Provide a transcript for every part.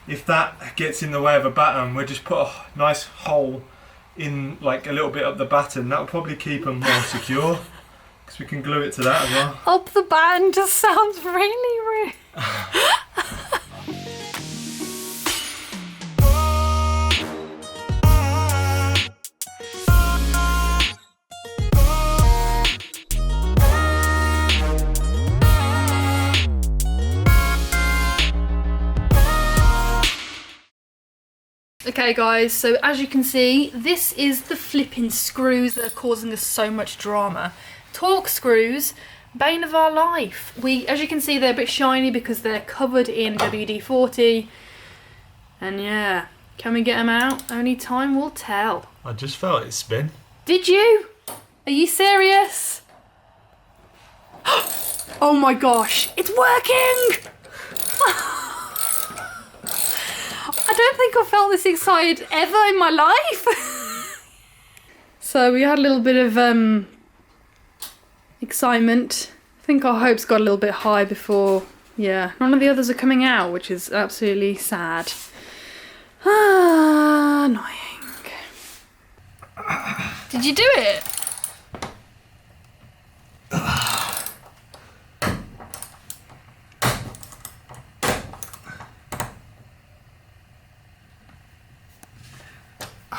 if that gets in the way of a batten, we'll just put a nice hole in like a little bit up the batten. That'll probably keep them more secure because we can glue it to that as well. Up the batten just sounds really rude. Okay guys, so as you can see, this is the flipping screws that are causing us so much drama. Torque screws, bane of our life. As you can see, they're a bit shiny because they're covered in WD-40. And yeah, can we get them out? Only time will tell. I just felt it spin. Did you? Are you serious? Oh my gosh, it's working! I don't think I've felt this excited ever in my life. So we had a little bit of excitement. I think our hopes got a little bit high before, yeah, none of the others are coming out, which is absolutely sad. Annoying. Did you do it?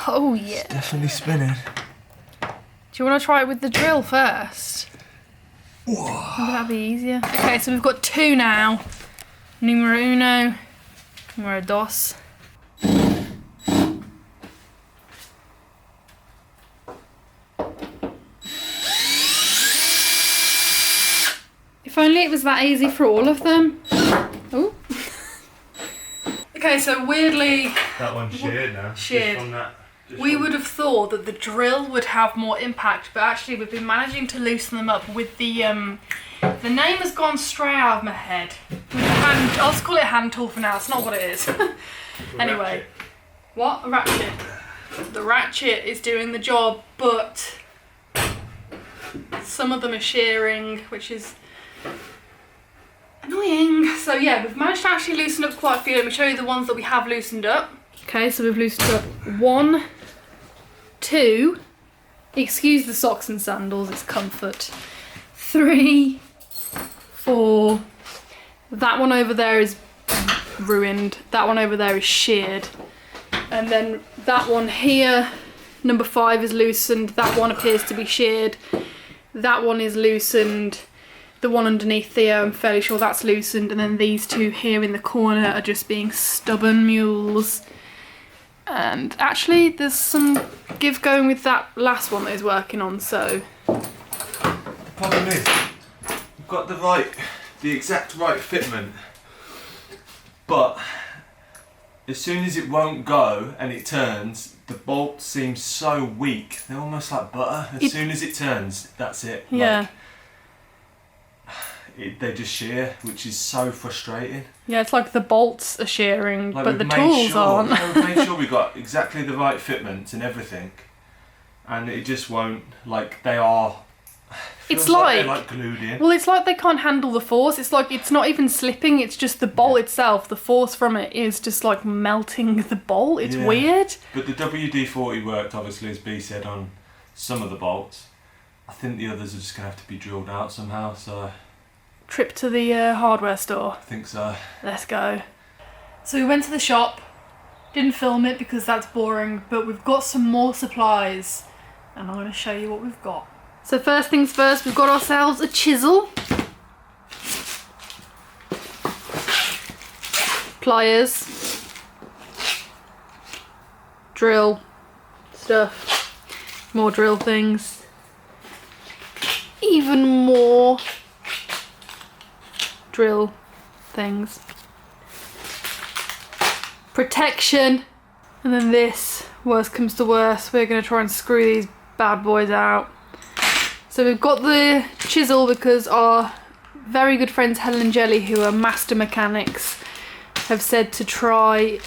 Oh yeah. It's definitely spinning. Do you want to try it with the drill first? Whoa. Maybe that'd be easier. Okay, so we've got two now. Numero uno, numero dos. If only it was that easy for all of them. Ooh. Okay, so weirdly... That one's sheared now. Sheared. We would have thought that the drill would have more impact, but actually we've been managing to loosen them up with the name has gone straight out of my head. With the hand, I'll just call it a hand tool for now, it's not what it is. Anyway. What? A ratchet. The ratchet is doing the job, but some of them are shearing, which is annoying. So yeah, we've managed to actually loosen up quite a few. Let me show you the ones that we have loosened up. Okay, so we've loosened up 1, 2, excuse the socks and sandals, it's comfort. 3, 4, that one over there is ruined, that one over there is sheared. And then that one here, number 5 is loosened, that one appears to be sheared. That one is loosened. The one underneath Theo, I'm fairly sure that's loosened. And then these two here in the corner are just being stubborn mules. And actually there's some give going with that last one that he's working on, so. The problem is, we've got the exact right fitment, but as soon as it won't go and it turns, the bolt seems so weak. They're almost like butter. As soon as it turns, that's it. Yeah. They just shear, which is so frustrating. Yeah, it's like the bolts are shearing, like, but the tools aren't. We've made sure we got exactly the right fitment and everything, and it just won't. Like they are. It's like they're like glued in. Well, it's like they can't handle the force. It's like it's not even slipping. It's just the bolt itself. The force from it is just like melting the bolt. It's weird. But the WD-40 worked, obviously, as B said, on some of the bolts. I think the others are just gonna have to be drilled out somehow. So. Trip to the hardware store. I think so. Let's go. So we went to the shop, didn't film it because that's boring, but we've got some more supplies and I'm going to show you what we've got. So first things first, we've got ourselves a chisel, pliers, drill stuff, more drill things, even more drill things, protection, and then this, worst comes to worst, we're going to try and screw these bad boys out. So we've got the chisel because our very good friends Helen and Jelly, who are master mechanics, have said to try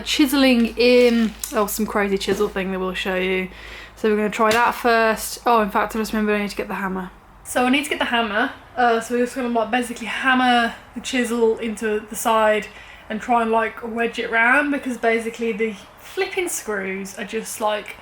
chiseling in some crazy chisel thing that we'll show you. So we're going to try that first. Oh, in fact I just remembered I need to get the hammer. So I need to get the hammer, so we're just going to basically hammer the chisel into the side and try and like wedge it round, because basically the flipping screws are just like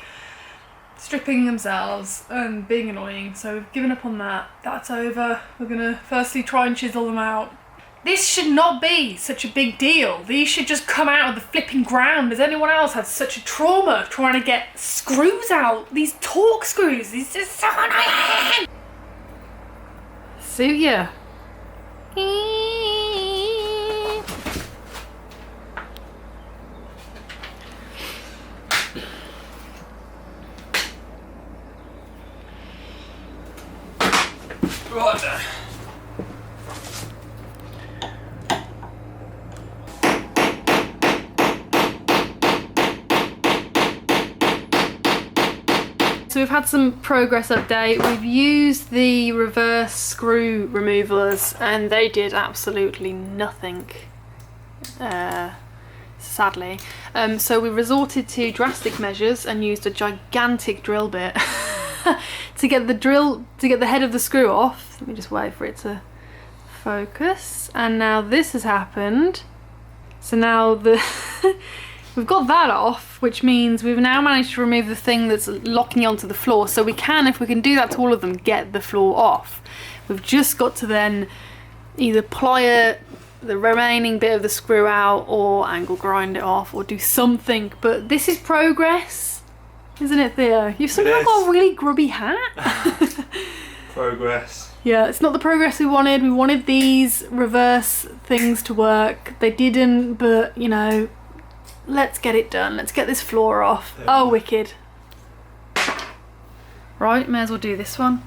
stripping themselves and being annoying. So we've given up on that. That's over. We're gonna firstly try and chisel them out. This should not be such a big deal. These should just come out of the flipping ground. Has anyone else had such a trauma trying to get screws out? These torque screws, these are so annoying. Suit ya. Right then. So we've had some progress update. We've used the reverse screw removers and they did absolutely nothing, sadly. So we resorted to drastic measures and used a gigantic drill bit to get the head of the screw off. Let me just wait for it to focus. And now this has happened. So now we've got that off, which means we've now managed to remove the thing that's locking onto the floor. So we can, if we can do that to all of them, get the floor off. We've just got to then either plier the remaining bit of the screw out or angle grind it off or do something. But this is progress, isn't it, Theo? You've somehow got a really grubby hat. Progress. Yeah, it's not the progress we wanted. We wanted these reverse things to work. They didn't, but you know, let's get it done. Let's get this floor off. Oh, wicked. Right, may as well do this one.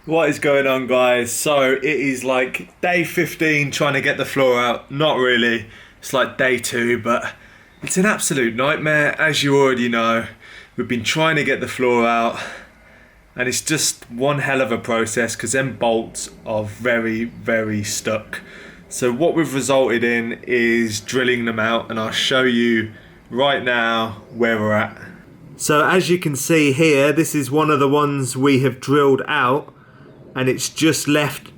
What is going on, guys? So it is like day 15 trying to get the floor out. Not really. It's like day 2, but it's an absolute nightmare. As you already know, we've been trying to get the floor out and it's just one hell of a process because them bolts are very, very stuck. So what we've resulted in is drilling them out, and I'll show you right now where we're at. So as you can see here, this is one of the ones we have drilled out, and it's just left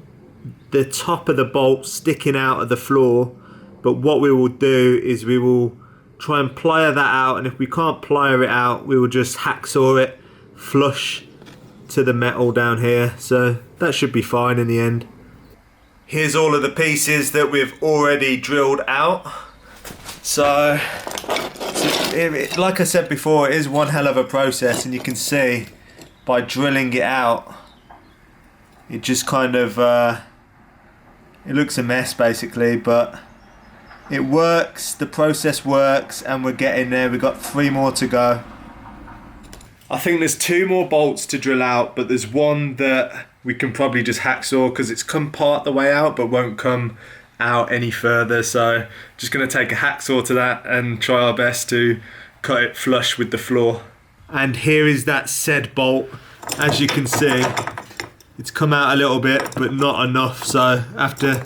the top of the bolt sticking out of the floor. But what we will do is we will try and plier that out, and if we can't plier it out, we will just hacksaw it flush to the metal down here. So that should be fine in the end. Here's all of the pieces that we've already drilled out. So like I said before, it is one hell of a process, and you can see by drilling it out, it just kind of, it looks a mess basically, but it works, the process works, and we're getting there. We've got 3 more to go. I think there's 2 more bolts to drill out, but there's one that we can probably just hacksaw because it's come part the way out but won't come out any further. So just going to take a hacksaw to that and try our best to cut it flush with the floor. And here is that said bolt. As you can see, it's come out a little bit but not enough, so I have to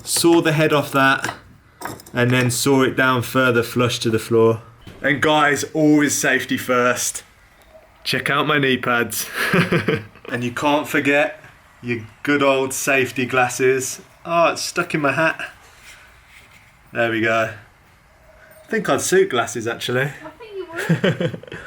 saw the head off that and then saw it down further flush to the floor. And guys, always safety first. Check out my knee pads. And you can't forget your good old safety glasses. Oh, it's stuck in my hat. There we go. I think I'd suit glasses actually. I think you would.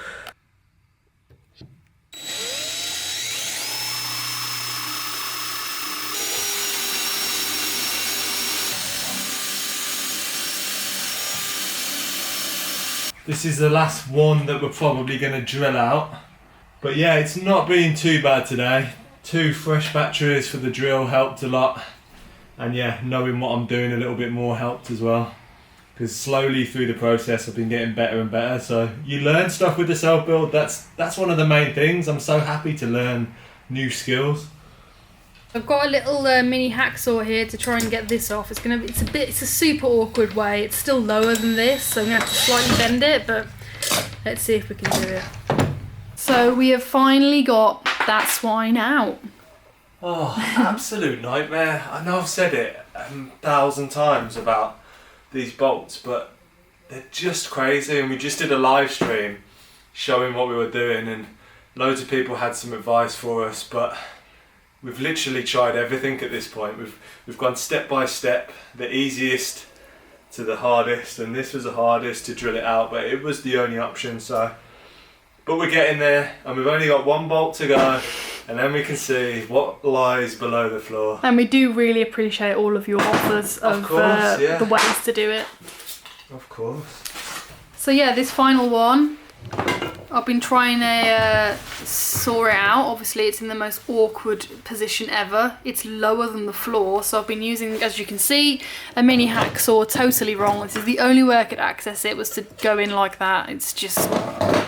This is the last one that we're probably going to drill out. But yeah, it's not been too bad today. 2 fresh batteries for the drill helped a lot. And yeah, knowing what I'm doing a little bit more helped as well. Because slowly through the process I've been getting better and better. So you learn stuff with the self-build. That's one of the main things. I'm so happy to learn new skills. I've got a little mini hacksaw here to try and get this off. It's a super awkward way. It's still lower than this, so I'm gonna have to slightly bend it, but let's see if we can do it. So we have finally got that swine out. Oh, absolute nightmare. I know I've said it 1,000 times about these bolts, but they're just crazy. And we just did a live stream showing what we were doing, and loads of people had some advice for us, but We've literally tried everything at this point. We've gone step by step, the easiest to the hardest, and this was the hardest to drill it out, but it was the only option. So, but we're getting there, and we've only got one bolt to go, and then we can see what lies below the floor. And we do really appreciate all of your offers of the ways to do it. Of course. So yeah, this final one, I've been trying to saw it out. Obviously it's in the most awkward position ever. It's lower than the floor, so I've been using, as you can see, a mini hacksaw. Totally wrong. This is the only way I could access it, was to go in like that. It's just...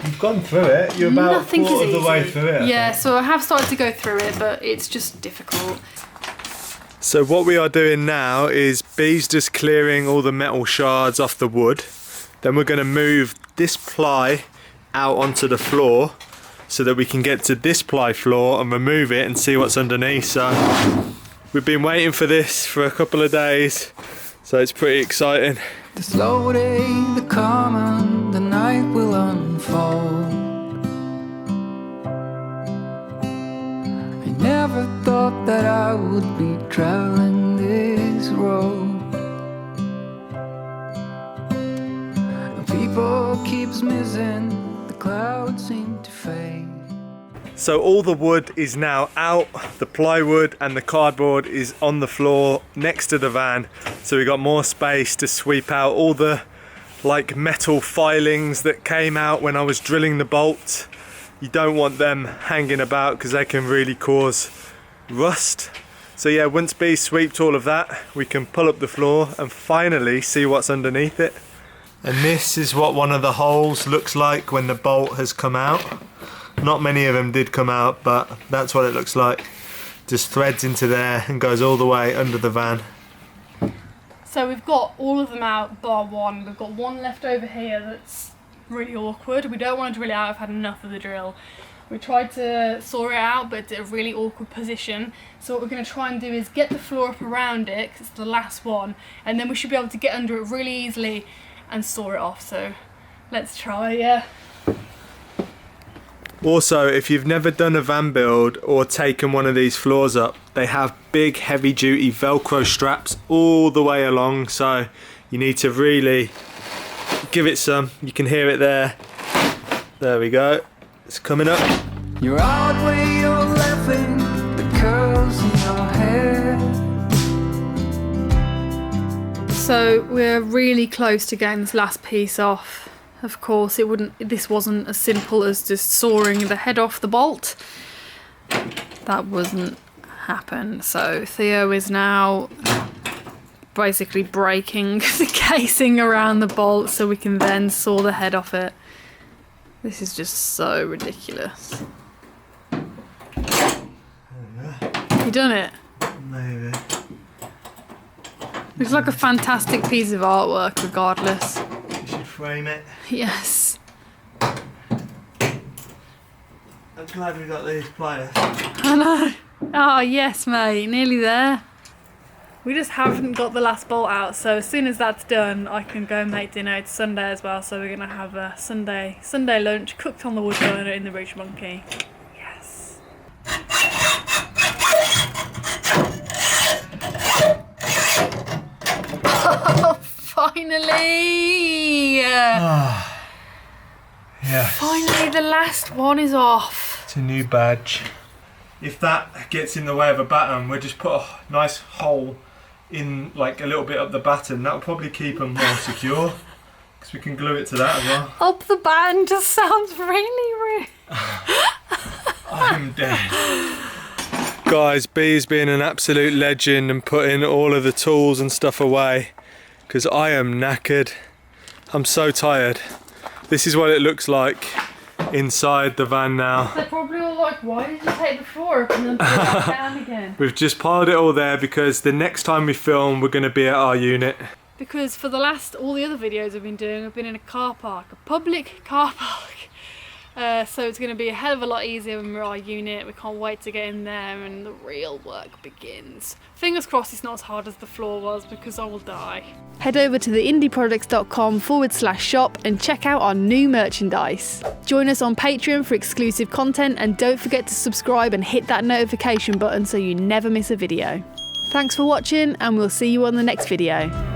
You've gone through it. You're about a quarter of the way through it. Yeah, so I have started to go through it, but it's just difficult. So what we are doing now is B's just clearing all the metal shards off the wood. Then we're going to move this ply out onto the floor so that we can get to this ply floor and remove it and see what's underneath. So we've been waiting for this for a couple of days, so it's pretty exciting. The slow day, the calm, and the night will unfold. I never thought that I would be traveling this road. People keeps missing, the clouds seem to fade. So all the wood is now out, the plywood and the cardboard is on the floor next to the van, so we got more space to sweep out all the like metal filings that came out when I was drilling the bolts. You don't want them hanging about because they can really cause rust. So yeah, once B sweeped all of that, we can pull up the floor and finally see what's underneath it. And this is what one of the holes looks like when the bolt has come out. Not many of them did come out, but that's what it looks like. Just threads into there and goes all the way under the van. So we've got all of them out bar one. We've got one left over here that's really awkward. We don't want to drill it out, I've had enough of the drill. We tried to saw it out, but it's at a really awkward position. So what we're going to try and do is get the floor up around it, because it's the last one, and then we should be able to get under it really easily and saw it off. So let's try, yeah. Also, if you've never done a van build or taken one of these floors up, they have big heavy duty Velcro straps all the way along, so you need to really give it some. You can hear it there. There we go. It's coming up. You're out where you're laughing, the curls in your hair. So we're really close to getting this last piece off. Of course, this wasn't as simple as just sawing the head off the bolt. That wasn't happen. So Theo is now basically breaking the casing around the bolt so we can then saw the head off it. This is just so ridiculous. You done it? Maybe. Looks like a fantastic piece of artwork regardless. You should frame it. Yes. I'm glad we got these pliers. I know. Oh yes, mate, nearly there. We just haven't got the last bolt out, so as soon as that's done, I can go and make dinner. It's Sunday as well, so we're gonna have a Sunday lunch cooked on the wood burner in the Ridge Monkey. Yes. Oh, finally! Yes. Finally, the last one is off. It's a new badge. If that gets in the way of a batten, we'll just put a nice hole in, like a little bit up the batten. That'll probably keep them more secure, because we can glue it to that as well. Up the batten just sounds really rude. I'm dead. Guys, B's being an absolute legend and putting all of the tools and stuff away, because I am knackered. I'm so tired. This is what it looks like inside the van now. They're probably all like, why did you take the floor up and then put it back down again? We've just piled it all there because the next time we film, we're going to be at our unit. Because for all the other videos I've been doing, I've been in a car park, a public car park. So it's going to be a hell of a lot easier when we're our unit. We can't wait to get in there and the real work begins. Fingers crossed it's not as hard as the floor was, because I will die. Head over to theindieprojects.com/shop and check out our new merchandise. Join us on Patreon for exclusive content, and don't forget to subscribe and hit that notification button so you never miss a video. Thanks for watching, and we'll see you on the next video.